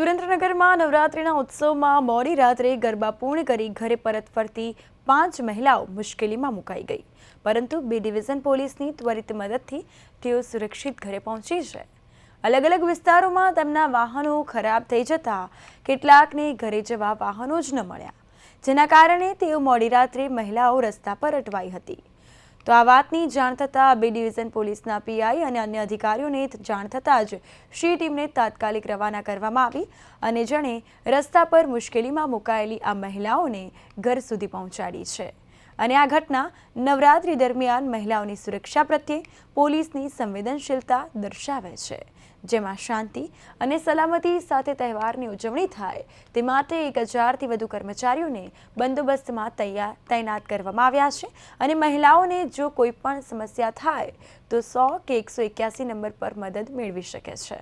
સુરેન્દ્રનગરમાં નવરાત્રિના ઉત્સવમાં મોડી રાત્રે ગરબા પૂર્ણ કરી ઘરે પરત ફરતી 5 મહિલાઓ મુશ્કેલીમાં મુકાઈ ગઈ, પરંતુ બી ડિવિઝન પોલીસની ત્વરિત મદદથી તેઓ સુરક્ષિત ઘરે પહોંચી છે। અલગ અલગ વિસ્તારોમાં તેમના વાહનો ખરાબ થઈ જતા કેટલાકને ઘરે જવા વાહનો જ ન મળ્યા, જેના કારણે તેઓ મોડી રાત્રે મહિલાઓ રસ્તા પર અટવાઈ હતી। તો આ વાતની જાણ થતાં બી ડિવિઝન પોલીસના પીઆઈ અને અન્ય અધિકારીઓને જાણ થતાં જ શી ટીમને તાત્કાલિક રવાના કરવામાં આવી અને જેણે રસ્તા પર મુશ્કેલીમાં મુકાયેલી આ મહિલાઓને ઘર સુધી પહોંચાડી છે। અને આ ઘટના નવરાત્રિ દરમિયાન મહિલાઓની સુરક્ષા પ્રત્યે પોલીસની સંવેદનશીલતા દર્શાવે છે, જેમાં શાંતિ અને સલામતી સાથે તહેવારની ઉજવણી થાય તે માટે 1000થી વધુ કર્મચારીઓને બંદોબસ્તમાં તૈનાત કરવામાં આવ્યા છે અને મહિલાઓને જો કોઈ પણ સમસ્યા થાય તો 100 કે 181 નંબર પર મદદ મેળવી શકે છે।